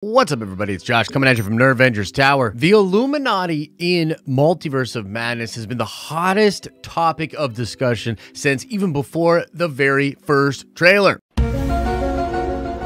What's up, everybody? It's Josh coming at you from Nerd Avengers Tower. The Illuminati in Multiverse of Madness has been the hottest topic of discussion since even before the very first trailer.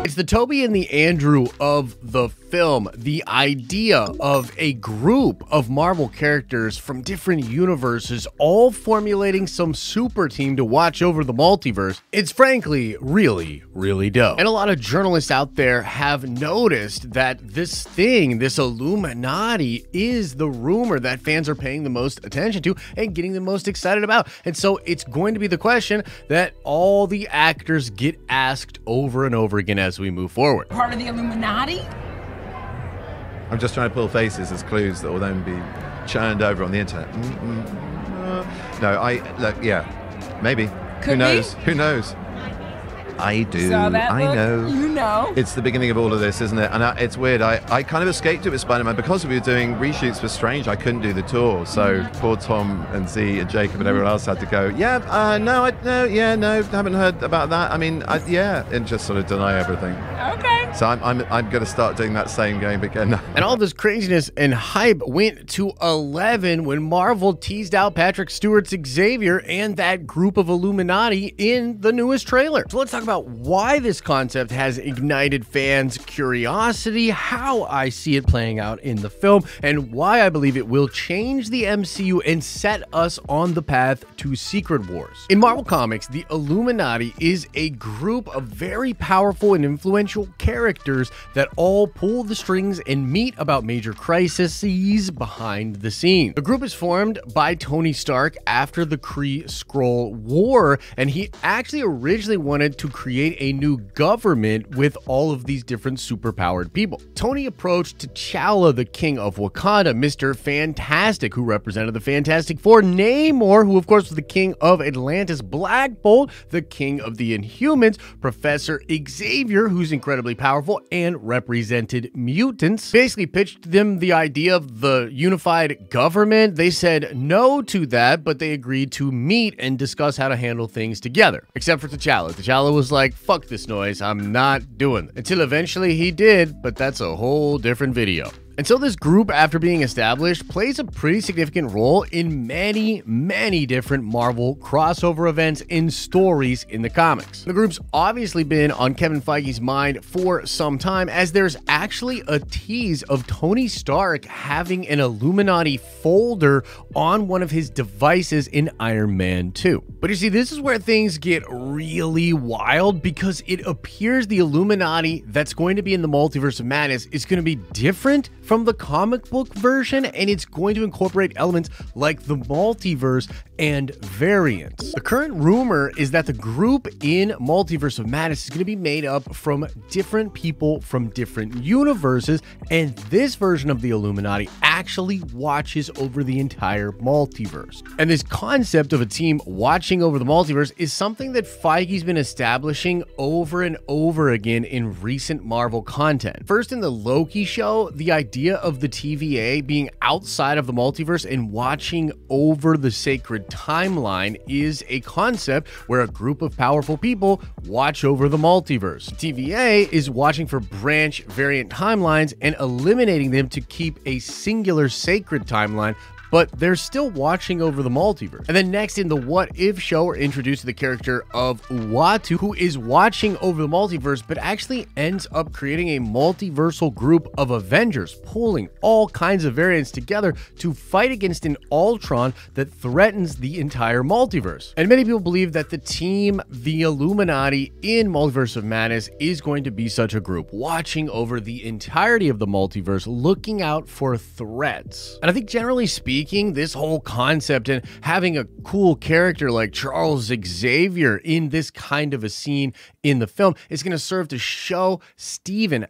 It's the Toby and the Andrew of the film. The idea of a group of Marvel characters from different universes all formulating some super team to watch over the multiverse. It's frankly really dope. And a lot of journalists out there have noticed that this Illuminati, is the rumor that fans are paying the most attention to and getting the most excited about. And so it's going to be the question that all the actors get asked over and over again as we move forward. Part of the Illuminati? I'm just trying to pull faces as clues that will then be churned over on the internet. Yeah, maybe. Who knows? Who knows? I do. I know. You know. It's the beginning of all of this, isn't it? And it's weird. I kind of escaped it with Spider-Man because we were doing reshoots for Strange. I couldn't do the tour, so poor Tom and Z and Jacob and everyone else had to go. Yeah, no, haven't heard about that. I mean, yeah, and just sort of deny everything. Okay. So I'm going to start doing that same game again. And all this craziness and hype went to 11 when Marvel teased out Patrick Stewart's Xavier and that group of Illuminati in the newest trailer. So let's talk about why this concept has ignited fans' curiosity, how I see it playing out in the film, and why I believe it will change the MCU and set us on the path to Secret Wars. In Marvel Comics, the Illuminati is a group of very powerful and influential characters that all pull the strings and meet about major crises behind the scenes. The group is formed by Tony Stark after the Kree-Skrull War, and he actually originally wanted to create a new government with all of these different superpowered people. Tony approached T'Challa, the king of Wakanda, Mr. Fantastic, who represented the Fantastic Four, Namor, who of course was the king of Atlantis, Black Bolt, the king of the Inhumans, Professor Xavier, who's incredibly powerful and represented mutants. Basically pitched them the idea of the unified government. They said no to that, but they agreed to meet and discuss how to handle things together. Except for T'Challa. T'Challa was like, fuck this noise, I'm not doing it. Until eventually he did, but that's a whole different video. And so this group, after being established, plays a pretty significant role in many different Marvel crossover events and stories in the comics. The group's obviously been on Kevin Feige's mind for some time, as there's actually a tease of Tony Stark having an Illuminati folder on one of his devices in Iron Man 2. But you see, this is where things get really wild, because it appears the Illuminati that's going to be in the Multiverse of Madness is going to be different from the comic book version, and it's going to incorporate elements like the multiverse and variants. The current rumor is that the group in Multiverse of Madness is going to be made up from different people from different universes, and this version of the Illuminati actually watches over the entire multiverse. And this concept of a team watching over the multiverse is something that Feige's been establishing over and over again in recent Marvel content. First, in the Loki show, the idea of the TVA being outside of the multiverse and watching over the sacred timeline is a concept where a group of powerful people watch over the multiverse. TVA is watching for branch variant timelines and eliminating them to keep a singular sacred timeline, but they're still watching over the multiverse. And then next, in the What If show, we're introduced to the character of Uatu, who is watching over the multiverse, but actually ends up creating a multiversal group of Avengers, pulling all kinds of variants together to fight against an Ultron that threatens the entire multiverse. And many people believe that the team, the Illuminati in Multiverse of Madness, is going to be such a group, watching over the entirety of the multiverse, looking out for threats. And I think generally speaking, this whole concept and having a cool character like Charles Xavier in this kind of a scene in the film is going to serve to show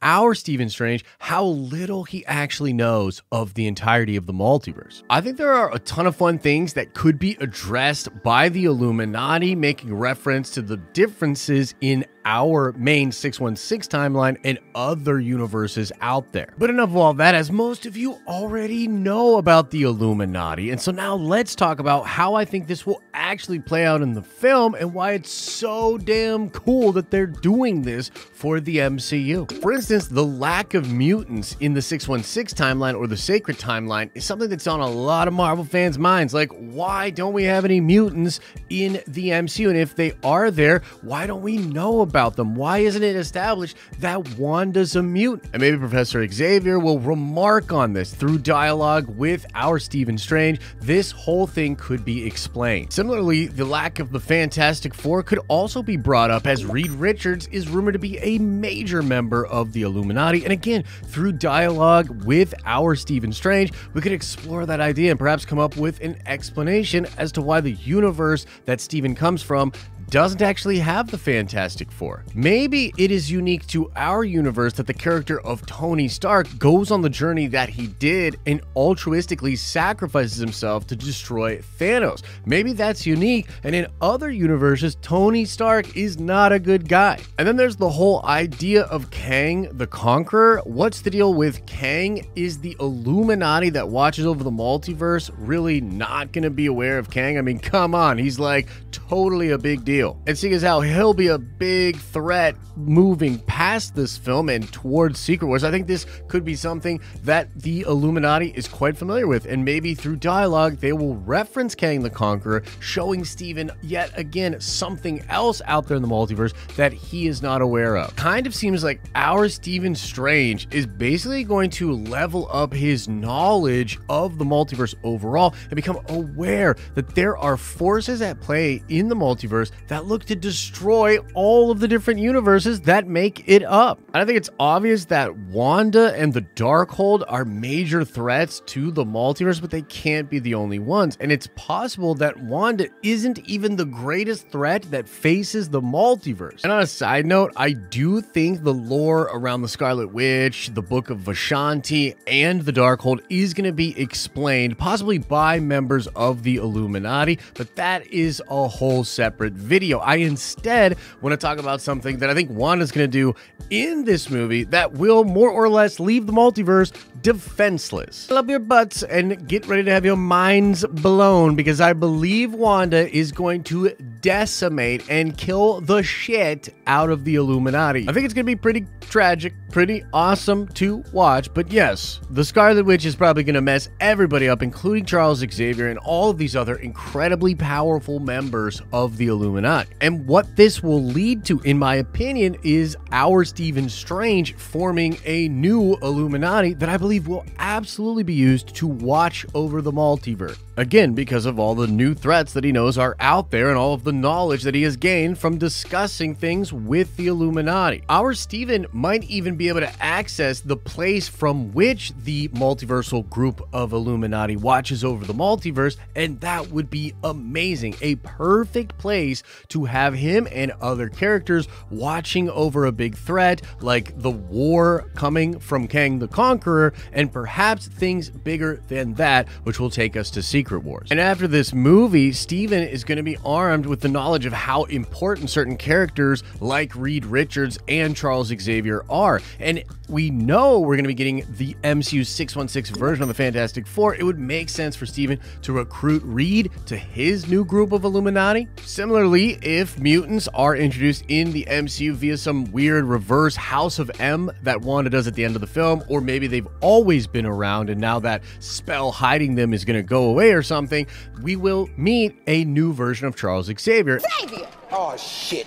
our Stephen Strange, how little he actually knows of the entirety of the multiverse. I think there are a ton of fun things that could be addressed by the Illuminati, making reference to the differences in our main 616 timeline and other universes out there. But enough of all that, as most of you already know about the Illuminati. And so now let's talk about how I think this will actually play out in the film and why it's so damn cool that they're doing this for the MCU. For instance, the lack of mutants in the 616 timeline or the Sacred timeline is something that's on a lot of Marvel fans' minds. Like, why don't we have any mutants in the MCU? And if they are there, why don't we know about them? Why isn't it established that Wanda's a mutant? And maybe Professor Xavier will remark on this through dialogue with our Stephen Strange. This whole thing could be explained. Similarly, the lack of the Fantastic Four could also be brought up, as Reed Richards is rumored to be a major member of the Illuminati. And again, through dialogue with our Stephen Strange, we could explore that idea and perhaps come up with an explanation as to why the universe that Stephen comes from doesn't actually have the Fantastic Four. Maybe it is unique to our universe that the character of Tony Stark goes on the journey that he did and altruistically sacrifices himself to destroy Thanos. Maybe that's unique, and in other universes, Tony Stark is not a good guy. And then there's the whole idea of Kang the Conqueror. What's the deal with Kang? Is the Illuminati that watches over the multiverse really not going to be aware of Kang? I mean, come on, he's like totally a big deal. And seeing as how he'll be a big threat moving past this film and towards Secret Wars, I think this could be something that the Illuminati is quite familiar with, and maybe through dialogue they will reference Kang the Conqueror, showing Steven yet again something else out there in the multiverse that he is not aware of. Kind of seems like our Stephen Strange is basically going to level up his knowledge of the multiverse overall and become aware that there are forces at play in the multiverse that look to destroy all of the different universes that make it up. And I think it's obvious that Wanda and the Darkhold are major threats to the multiverse, but they can't be the only ones. And it's possible that Wanda isn't even the greatest threat that faces the multiverse. And on a side note, I do think the lore around the Scarlet Witch, the Book of Vishanti, and the Darkhold is going to be explained, possibly by members of the Illuminati, but that is a whole separate video. I instead want to talk about something that I think Wanda's going to do in this movie that will more or less leave the multiverse defenseless. Fill up your butts and get ready to have your minds blown, because I believe Wanda is going to decimate and kill the shit out of the Illuminati. I think it's going to be pretty tragic, pretty awesome to watch, but yes, the Scarlet Witch is probably going to mess everybody up, including Charles Xavier and all of these other incredibly powerful members of the Illuminati. And what this will lead to, in my opinion, is our Stephen Strange forming a new Illuminati that I believe will absolutely be used to watch over the multiverse. Again, because of all the new threats that he knows are out there and all of the knowledge that he has gained from discussing things with the Illuminati. Our Stephen might even be able to access the place from which the multiversal group of Illuminati watches over the multiverse, and that would be amazing. A perfect place to have him and other characters watching over a big threat like the war coming from Kang the Conqueror, and perhaps things bigger than that, which will take us to Secret Wars. And after this movie, Steven is going to be armed with the knowledge of how important certain characters like Reed Richards and Charles Xavier are. And we know we're going to be getting the MCU 616 version of the Fantastic Four. It would make sense for Steven to recruit Reed to his new group of Illuminati. Similarly, if mutants are introduced in the MCU via some weird reverse House of M that Wanda does at the end of the film, or maybe they've always been around and now that spell hiding them is going to go away or something, we will meet a new version of Charles Xavier. Xavier! Oh, shit.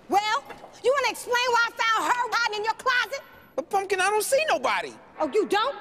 Well, you want to explain why I found her hiding in your closet? But Pumpkin, I don't see nobody. Oh, you don't?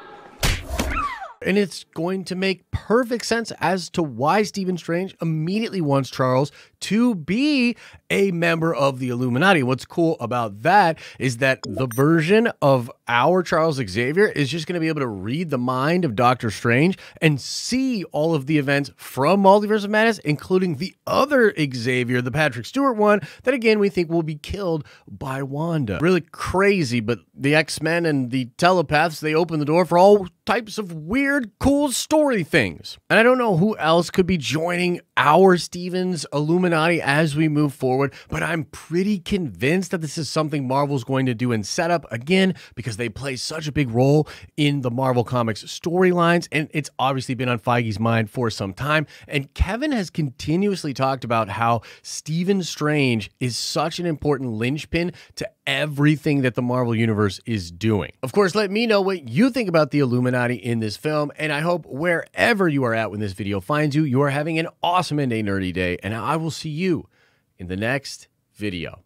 And it's going to make perfect sense as to why Stephen Strange immediately wants Charles to be a member of the Illuminati. What's cool about that is that the version of our Charles Xavier is just going to be able to read the mind of Doctor Strange and see all of the events from Multiverse of Madness, including the other Xavier, the Patrick Stewart one, that again we think will be killed by Wanda. Really crazy, but the X-Men and the telepaths, they open the door for all types of weird, cool story things. And I don't know who else could be joining our Steven's Illuminati as we move forward, but I'm pretty convinced that this is something Marvel's going to do in setup, again, because they play such a big role in the Marvel Comics storylines, and it's obviously been on Feige's mind for some time. And Kevin has continuously talked about how Stephen Strange is such an important linchpin to everything that the Marvel Universe is doing. Of course, let me know what you think about the Illuminati in this film, and I hope wherever you are at when this video finds you, you are having an awesome and a nerdy day, and I will see you in the next video.